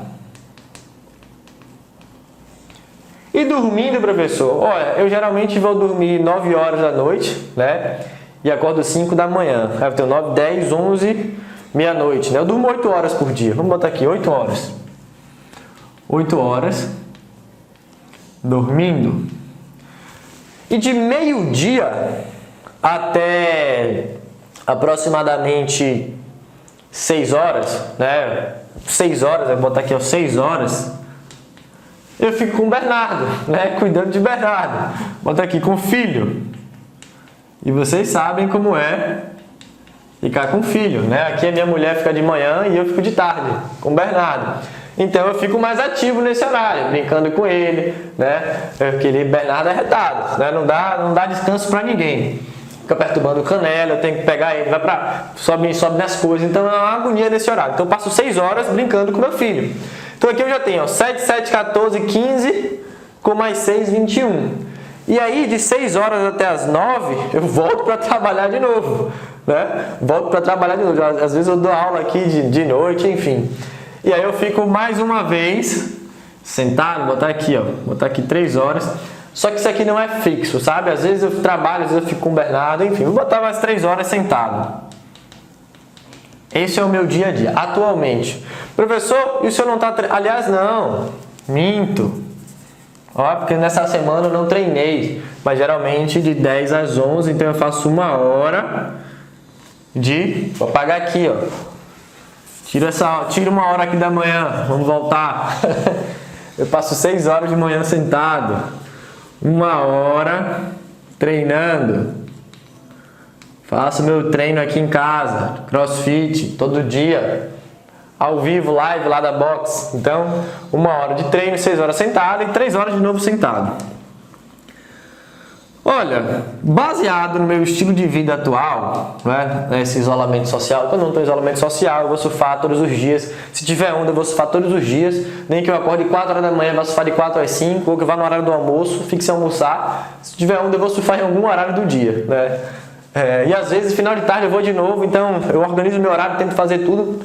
E dormindo, professor, olha, eu geralmente vou dormir 9 horas da noite, né? E acordo 5 da manhã. Aí eu tenho 9, 10, 11, meia-noite, né? Eu durmo 8 horas por dia. Vamos botar aqui, 8 horas. 8 horas dormindo. E de meio-dia até aproximadamente 6 horas, né? 6 horas, eu vou botar aqui, 6 horas. Eu fico com o Bernardo, né? Cuidando de Bernardo. Bota aqui, com o filho. E vocês sabem como é ficar com o filho, né? Aqui a minha mulher fica de manhã e eu fico de tarde com o Bernardo. Então eu fico mais ativo nesse horário, brincando com ele, né? Porque Bernardo é retado, né? Não dá descanso para ninguém. Fica perturbando o canela, eu tenho que pegar ele, sobe nas coisas. Então é uma agonia nesse horário. Então eu passo 6 horas brincando com meu filho. Então aqui eu já tenho 7, 7, 14, 15, com mais 6, 21. E aí de 6 horas até as 9, eu volto para trabalhar de novo. né? Volto para trabalhar de novo. Às vezes eu dou aula aqui de noite, enfim. E aí eu fico mais uma vez sentado, botar aqui, ó, botar aqui 3 horas. Só que isso aqui não é fixo, sabe? Às vezes eu trabalho, às vezes eu fico com o Bernardo, enfim, vou botar mais 3 horas sentado. Esse é o meu dia a dia, atualmente. Professor, e o senhor não está treinando? Aliás, não, minto. Ó, porque nessa semana eu não treinei, mas geralmente de 10 às 11, então eu faço 1 hora de... Vou apagar aqui, ó. Tira 1 hora aqui da manhã, vamos voltar. Eu passo 6 horas de manhã sentado. 1 hora treinando. Faço meu treino aqui em casa, CrossFit, todo dia. Ao vivo, live lá da box. Então, 1 hora de treino, 6 horas sentado e 3 horas de novo sentado. Olha, baseado no meu estilo de vida atual, né, nesse isolamento social, quando eu não estou em isolamento social, eu vou surfar todos os dias. Se tiver onda, eu vou surfar todos os dias. Nem que eu acorde 4 horas da manhã, eu vou surfar de 4 às 5, ou que eu vá no horário do almoço, fique sem almoçar. Se tiver onda, eu vou surfar em algum horário do dia, né? E às vezes, final de tarde, eu vou de novo, então eu organizo meu horário, tento fazer tudo.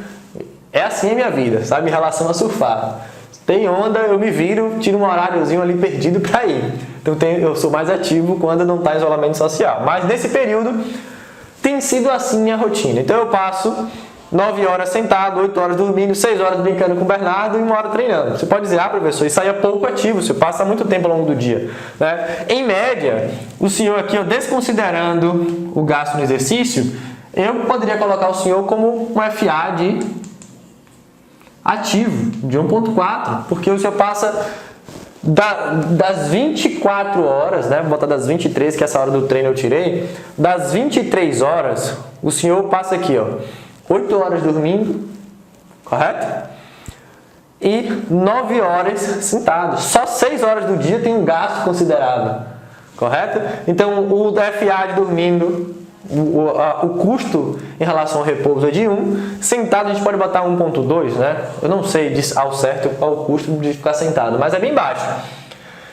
É assim a minha vida, sabe, em relação a surfar. Tem onda, eu me viro, tiro um horáriozinho ali perdido para ir. Então eu sou mais ativo quando não está em isolamento social. Mas nesse período tem sido assim minha rotina. Então eu passo 9 horas sentado, 8 horas dormindo, 6 horas brincando com o Bernardo e 1 hora treinando. Você pode dizer, professor, isso aí é pouco ativo, você passa muito tempo ao longo do dia, né? Em média, o senhor aqui, desconsiderando o gasto no exercício, eu poderia colocar o senhor como um FA de ativo, de 1.4, porque o senhor passa das 24 horas, né? Vou botar das 23, que essa hora do treino eu tirei, das 23 horas, o senhor passa aqui, ó, 8 horas dormindo, correto? E 9 horas sentado. Só 6 horas do dia tem um gasto considerável, correto? Então, o FA de dormindo, o custo em relação ao repouso é de 1. Sentado a gente pode botar 1.2, né? Eu não sei ao certo qual o custo de ficar sentado, mas é bem baixo.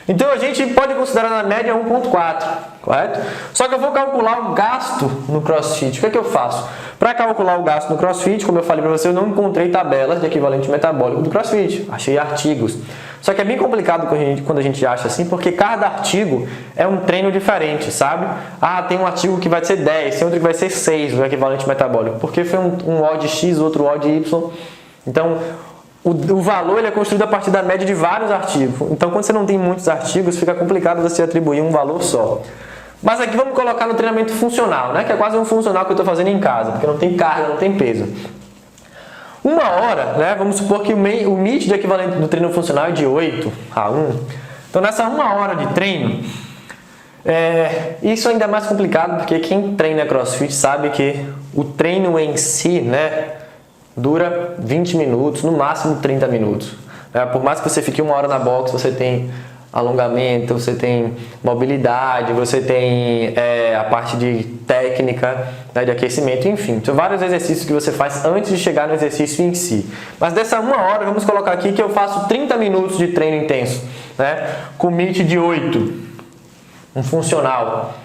Então a gente pode considerar na média 1.4, correto? Só que eu vou calcular o gasto no CrossFit. O que é que eu faço? Para calcular o gasto no CrossFit, como eu falei para você, eu não encontrei tabelas de equivalente metabólico do CrossFit. Achei artigos. Só que é bem complicado quando a gente acha assim, porque cada artigo é um treino diferente, sabe? Tem um artigo que vai ser 10, tem outro que vai ser 6, o equivalente metabólico. Porque foi um odd X, outro odd Y. Então, o valor ele é construído a partir da média de vários artigos. Então, quando você não tem muitos artigos, fica complicado você atribuir um valor só. Mas aqui vamos colocar no treinamento funcional, né? Que é quase um funcional que eu estou fazendo em casa, porque não tem carga, não tem peso. 1 hora, né? Vamos supor que o MIT de equivalente do treino funcional é de 8 a 1. Então, nessa 1 hora de treino, isso ainda é mais complicado, porque quem treina CrossFit sabe que o treino em si, né, dura 20 minutos, no máximo 30 minutos. Por mais que você fique 1 hora na box, você tem alongamento, você tem mobilidade, você tem a parte de técnica, né, de aquecimento, enfim. São vários exercícios que você faz antes de chegar no exercício em si. Mas dessa 1 hora, vamos colocar aqui que eu faço 30 minutos de treino intenso, né, com MIT de 8, um funcional.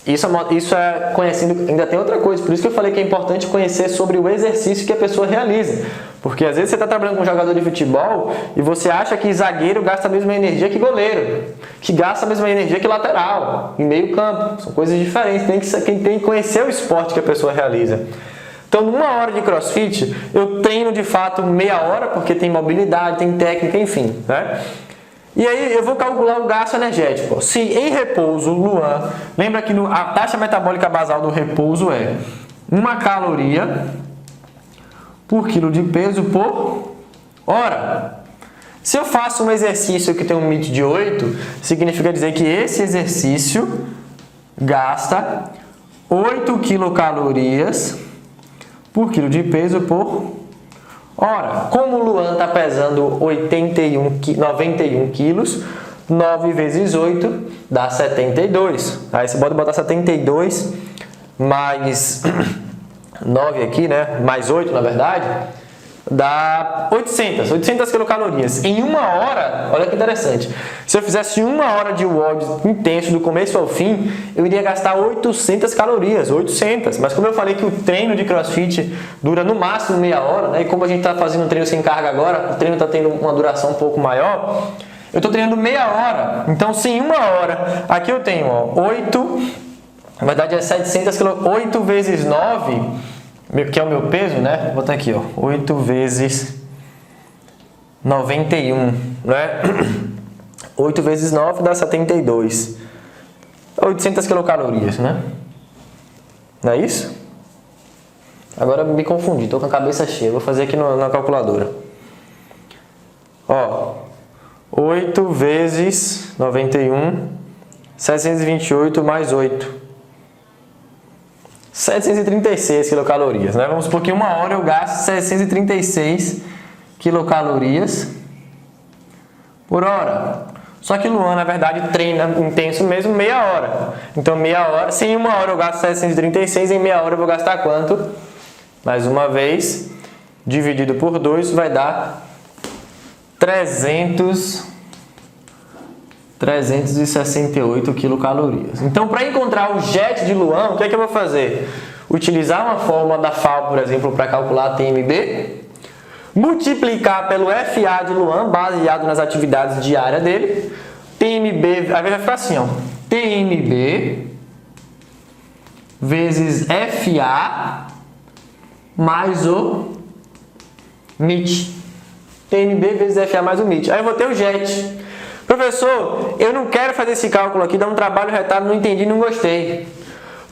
Isso é conhecendo, ainda tem outra coisa, por isso que eu falei que é importante conhecer sobre o exercício que a pessoa realiza. Porque às vezes você está trabalhando com um jogador de futebol e você acha que zagueiro gasta a mesma energia que goleiro, que gasta a mesma energia que lateral, em meio campo. São coisas diferentes, tem que conhecer o esporte que a pessoa realiza. Então, numa hora de CrossFit, eu treino de fato meia hora, porque tem mobilidade, tem técnica, enfim, né? E aí eu vou calcular o gasto energético. Se em repouso, Luan, lembra que a taxa metabólica basal do repouso é 1 caloria por quilo de peso por hora. Se eu faço um exercício que tem um MIT de 8, significa dizer que esse exercício gasta 8 quilocalorias por quilo de peso por hora. Como o Luan está pesando 91 quilos, 9 vezes 8 dá 72. Aí você pode botar 72 mais 9 aqui, né? Mais 8, na verdade. dá 800 quilocalorias. Em uma hora, olha que interessante, se eu fizesse uma hora de WOD intenso do começo ao fim, eu iria gastar 800 calorias, 800. Mas como eu falei que o treino de CrossFit dura no máximo meia hora, né? E como a gente está fazendo um treino sem carga agora, o treino está tendo uma duração um pouco maior, eu estou treinando meia hora. Então, se em uma hora, aqui eu tenho 8, na verdade é 700 quilocalorias, 8 vezes 9, que é o meu peso, né? Vou botar aqui, 8 vezes 91, né? 8 vezes 9 dá 72. 800 quilocalorias, né? Não é isso? Agora me confundi, tô com a cabeça cheia. Vou fazer aqui na calculadora. 8 vezes 91, 728 mais 8. 736 quilocalorias, né? Vamos supor que uma hora eu gasto 736 quilocalorias por hora. Só que Luan, na verdade, treina intenso mesmo meia hora. Então, meia hora, se em uma hora eu gasto 736, em meia hora eu vou gastar quanto? Mais uma vez, dividido por 2, vai dar 368 quilocalorias. Então, para encontrar o jet de Luan, o que é que eu vou fazer? Utilizar uma fórmula da FAO, por exemplo, para calcular a TMB, multiplicar pelo FA de Luan, baseado nas atividades diárias dele. TMB, aí vai ficar assim, TMB vezes FA mais o MIT. TMB vezes FA mais o MIT. Aí eu vou ter o jet. Professor, eu não quero fazer esse cálculo aqui, dá um trabalho retado, não entendi, não gostei.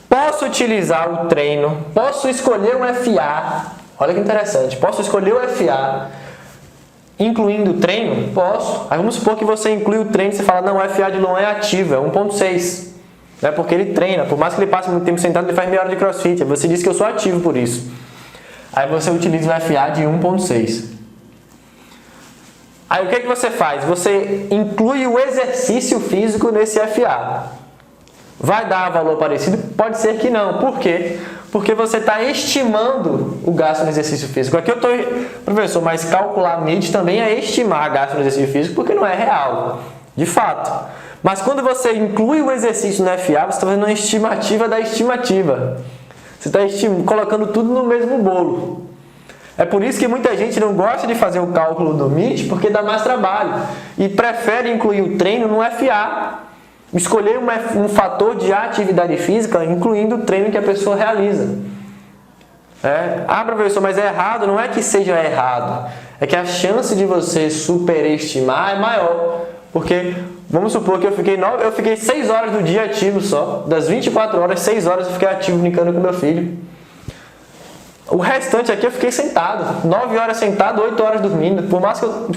Posso utilizar o treino, posso escolher um FA, olha que interessante, posso escolher o FA, incluindo o treino? Posso. Aí vamos supor que você inclui o treino e você fala, não, o FA de Luan é ativo, é 1.6. Né? Porque ele treina, por mais que ele passe muito tempo sentado, ele faz meia hora de CrossFit. Você diz que eu sou ativo por isso. Aí você utiliza o FA de 1.6. Aí o que é que você faz? Você inclui o exercício físico nesse FA. Vai dar valor parecido? Pode ser que não. Por quê? Porque você está estimando o gasto no exercício físico. Aqui eu estou, professor, mas calcular MIT também é estimar gasto no exercício físico porque não é real, de fato. Mas quando você inclui o exercício no FA, você está fazendo uma estimativa da estimativa. Você está colocando tudo no mesmo bolo. É por isso que muita gente não gosta de fazer o cálculo do MIT, porque dá mais trabalho. E prefere incluir o treino no FA. Escolher um fator de atividade física, incluindo o treino que a pessoa realiza. Professor, mas é errado? Não é que seja errado. É que a chance de você superestimar é maior. Porque, vamos supor que eu fiquei 6 horas do dia ativo só. Das 24 horas, 6 horas eu fiquei ativo brincando com meu filho. O restante aqui eu fiquei sentado, 9 horas sentado, 8 horas dormindo. Por mais que eu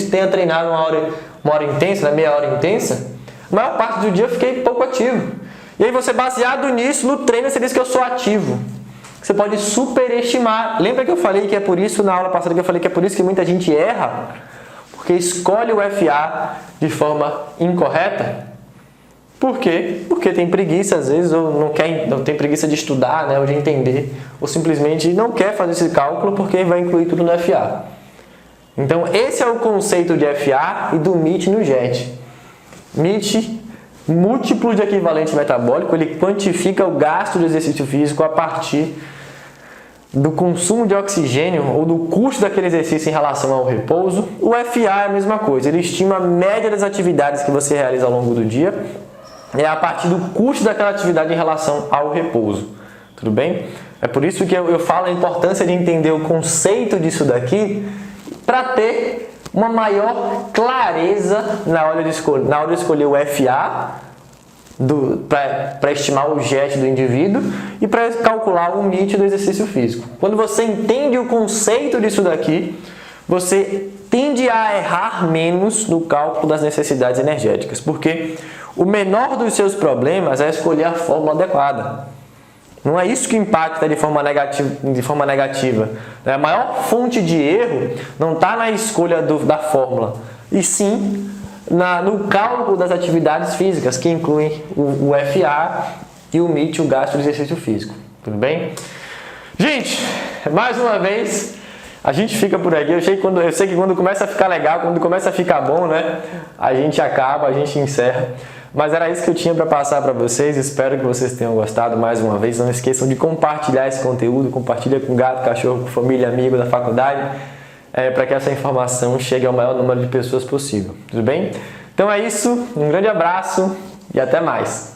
tenha treinado uma hora intensa, meia hora intensa, a maior parte do dia eu fiquei pouco ativo. E aí você, baseado nisso, no treino, você diz que eu sou ativo. Você pode superestimar. Lembra que eu falei que é por isso, na aula passada, que eu falei que é por isso que muita gente erra? Porque escolhe o FA de forma incorreta? Por quê? Porque tem preguiça, às vezes, ou não tem preguiça de estudar, né, ou de entender, ou simplesmente não quer fazer esse cálculo porque vai incluir tudo no FA. Então, esse é o conceito de FA e do MIT no JET. MIT, múltiplo de equivalente metabólico, ele quantifica o gasto de exercício físico a partir do consumo de oxigênio ou do custo daquele exercício em relação ao repouso. O FA é a mesma coisa, ele estima a média das atividades que você realiza ao longo do dia, a partir do custo daquela atividade em relação ao repouso. Tudo bem? É por isso que eu falo a importância de entender o conceito disso daqui para ter uma maior clareza na hora de escolher o FA para estimar o JET do indivíduo e para calcular o MIT do exercício físico. Quando você entende o conceito disso daqui, você tende a errar menos no cálculo das necessidades energéticas, porque o menor dos seus problemas é escolher a fórmula adequada. Não é isso que impacta de forma negativa. A maior fonte de erro não está na escolha da fórmula, e sim no cálculo das atividades físicas, que incluem o FA e o MIT, o gasto de exercício físico. Tudo bem? Gente, mais uma vez, A gente fica por aqui, eu sei que quando começa a ficar legal, quando começa a ficar bom, né? A gente acaba, a gente encerra. Mas era isso que eu tinha para passar para vocês, espero que vocês tenham gostado mais uma vez. Não esqueçam de compartilhar esse conteúdo, compartilha com gato, cachorro, com família, amigo da faculdade, para que essa informação chegue ao maior número de pessoas possível. Tudo bem? Então é isso, um grande abraço e até mais!